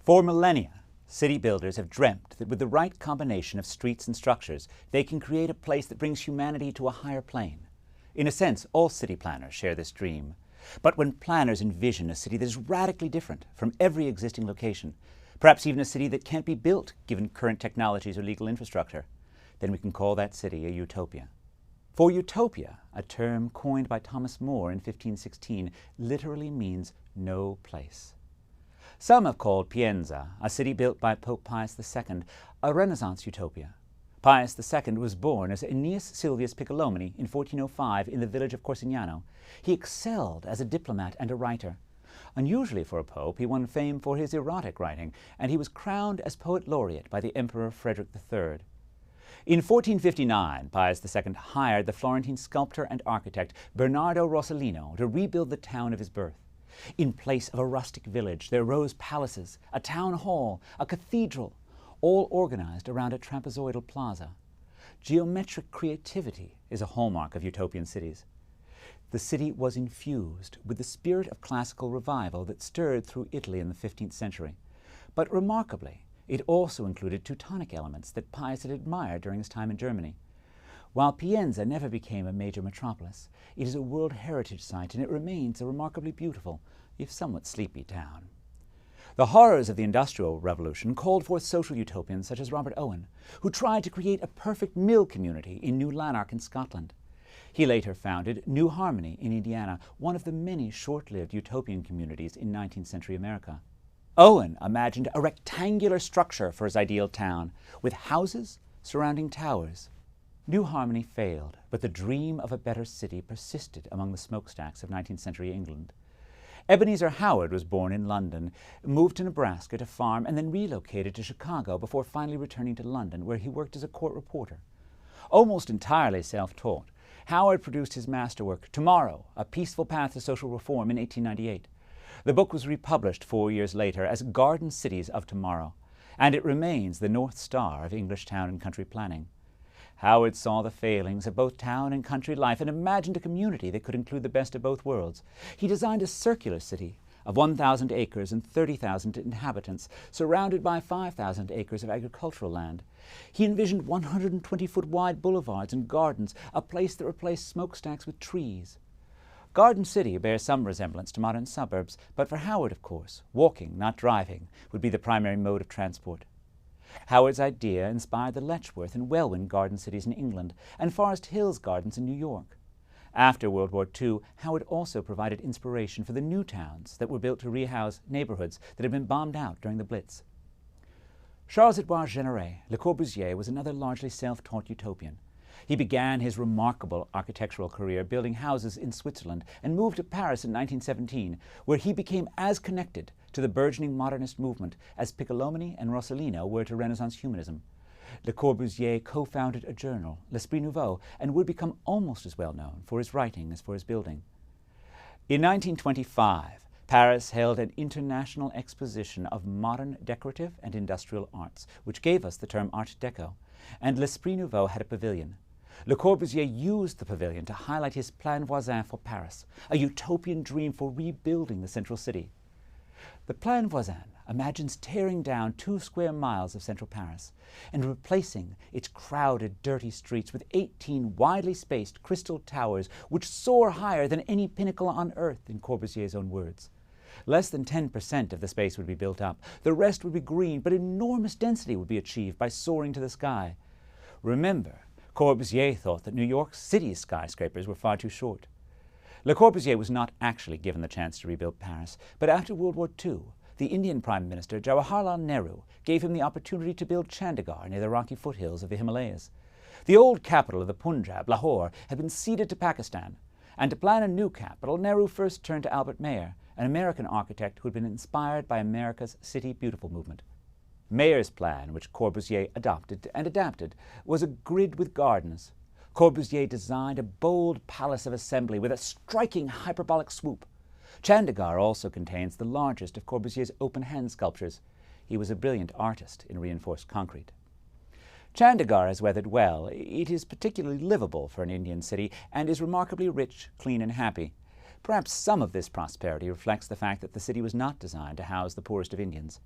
For millennia, city builders have dreamt that with the right combination of streets and structures, they can create a place that brings humanity to a higher plane. In a sense, all city planners share this dream. But when planners envision a city that is radically different from every existing location, perhaps even a city that can't be built given current technologies or legal infrastructure, then we can call that city a utopia. For utopia, a term coined by Thomas More in 1516, literally means no place. Some have called Pienza, a city built by Pope Pius II, a Renaissance utopia. Pius II was born as Aeneas Silvius Piccolomini in 1405 in the village of Corsignano. He excelled as a diplomat and a writer. Unusually for a pope, he won fame for his erotic writing, and he was crowned as poet laureate by the Emperor Frederick III. In 1459, Pius II hired the Florentine sculptor and architect Bernardo Rossellino to rebuild the town of his birth. In place of a rustic village, there rose palaces, a town hall, a cathedral, all organized around a trapezoidal plaza. Geometric creativity is a hallmark of utopian cities. The city was infused with the spirit of classical revival that stirred through Italy in the 15th century. But remarkably, it also included Teutonic elements that Pius had admired during his time in Germany. While Pienza never became a major metropolis, it is a World Heritage Site and it remains a remarkably beautiful, if somewhat sleepy town. The horrors of the Industrial Revolution called forth social utopians such as Robert Owen, who tried to create a perfect mill community in New Lanark in Scotland. He later founded New Harmony in Indiana, one of the many short-lived utopian communities in 19th century America. Owen imagined a rectangular structure for his ideal town, with houses surrounding towers. New Harmony failed, but the dream of a better city persisted among the smokestacks of 19th century England. Ebenezer Howard was born in London, moved to Nebraska to farm, and then relocated to Chicago before finally returning to London, where he worked as a court reporter. Almost entirely self-taught, Howard produced his masterwork, Tomorrow, A Peaceful Path to Social Reform, in 1898. The book was republished 4 years later as Garden Cities of Tomorrow, and it remains the North Star of English town and country planning. Howard saw the failings of both town and country life and imagined a community that could include the best of both worlds. He designed a circular city of 1,000 acres and 30,000 inhabitants, surrounded by 5,000 acres of agricultural land. He envisioned 120-foot wide boulevards and gardens, a place that replaced smokestacks with trees. Garden City bears some resemblance to modern suburbs, but for Howard, of course, walking, not driving, would be the primary mode of transport. Howard's idea inspired the Letchworth and Welwyn garden cities in England and Forest Hills Gardens in New York. After World War II, Howard also provided inspiration for the new towns that were built to rehouse neighborhoods that had been bombed out during the Blitz. Charles-Édouard Généré, Le Corbusier, was another largely self-taught utopian. He began his remarkable architectural career building houses in Switzerland and moved to Paris in 1917, where he became as connected to the burgeoning modernist movement as Piccolomini and Rossellino were to Renaissance humanism. Le Corbusier co-founded a journal, L'Esprit Nouveau, and would become almost as well known for his writing as for his building. In 1925, Paris held an international exposition of modern decorative and industrial arts, which gave us the term Art Deco, and L'Esprit Nouveau had a pavilion. Le Corbusier used the pavilion to highlight his Plan Voisin for Paris, a utopian dream for rebuilding the central city. The Plan Voisin imagines tearing down 2 square miles of central Paris and replacing its crowded, dirty streets with 18 widely spaced crystal towers which soar higher than any pinnacle on earth, in Corbusier's own words. Less than 10% of the space would be built up. The rest would be green, but enormous density would be achieved by soaring to the sky. Remember, Corbusier thought that New York City's skyscrapers were far too short. Le Corbusier was not actually given the chance to rebuild Paris, but after World War II, the Indian Prime Minister Jawaharlal Nehru gave him the opportunity to build Chandigarh near the rocky foothills of the Himalayas. The old capital of the Punjab, Lahore, had been ceded to Pakistan, and to plan a new capital, Nehru first turned to Albert Mayer, an American architect who had been inspired by America's City Beautiful movement. Mayer's plan, which Corbusier adopted and adapted, was a grid with gardens. Corbusier designed a bold palace of assembly with a striking hyperbolic swoop. Chandigarh also contains the largest of Corbusier's open-hand sculptures. He was a brilliant artist in reinforced concrete. Chandigarh has weathered well. It is particularly livable for an Indian city and is remarkably rich, clean, and happy. Perhaps some of this prosperity reflects the fact that the city was not designed to house the poorest of Indians.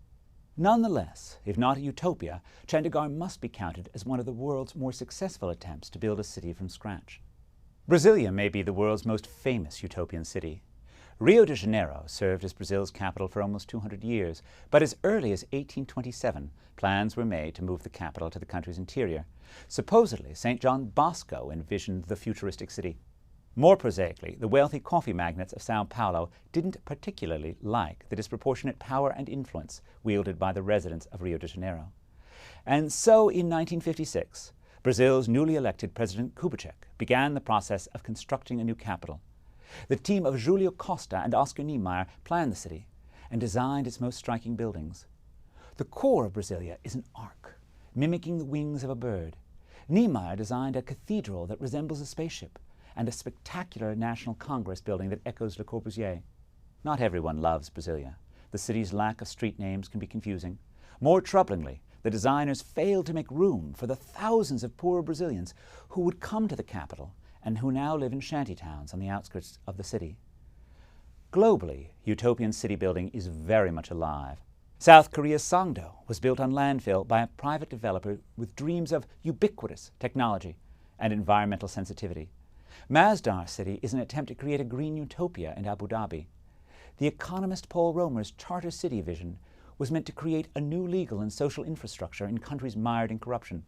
Nonetheless, if not a utopia, Chandigarh must be counted as one of the world's more successful attempts to build a city from scratch. Brasilia may be the world's most famous utopian city. Rio de Janeiro served as Brazil's capital for almost 200 years, but as early as 1827, plans were made to move the capital to the country's interior. Supposedly, St. John Bosco envisioned the futuristic city. More prosaically, the wealthy coffee magnates of Sao Paulo didn't particularly like the disproportionate power and influence wielded by the residents of Rio de Janeiro. And so, in 1956, Brazil's newly elected President Kubitschek began the process of constructing a new capital. The team of Julio Costa and Oscar Niemeyer planned the city and designed its most striking buildings. The core of Brasilia is an arc, mimicking the wings of a bird. Niemeyer designed a cathedral that resembles a spaceship and a spectacular National Congress building that echoes Le Corbusier. Not everyone loves Brasilia. The city's lack of street names can be confusing. More troublingly, the designers failed to make room for the thousands of poor Brazilians who would come to the capital and who now live in shantytowns on the outskirts of the city. Globally, utopian city building is very much alive. South Korea's Songdo was built on landfill by a private developer with dreams of ubiquitous technology and environmental sensitivity. Masdar City is an attempt to create a green utopia in Abu Dhabi. The economist Paul Romer's Charter City vision was meant to create a new legal and social infrastructure in countries mired in corruption.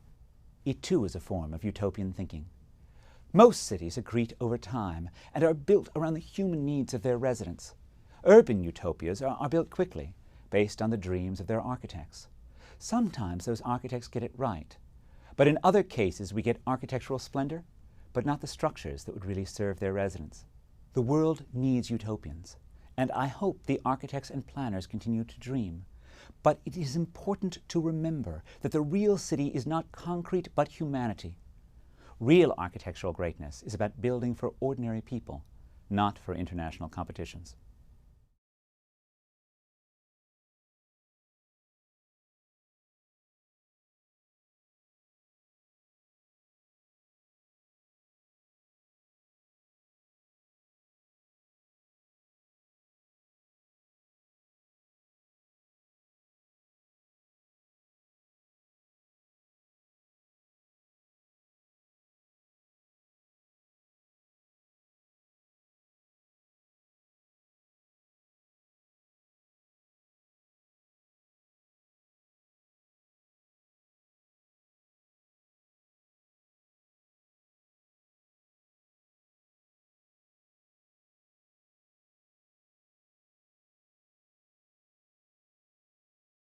It too is a form of utopian thinking. Most cities accrete over time and are built around the human needs of their residents. Urban utopias are built quickly, based on the dreams of their architects. Sometimes those architects get it right, but in other cases we get architectural splendor, but not the structures that would really serve their residents. The world needs utopians, and I hope the architects and planners continue to dream. But it is important to remember that the real city is not concrete but humanity. Real architectural greatness is about building for ordinary people, not for international competitions.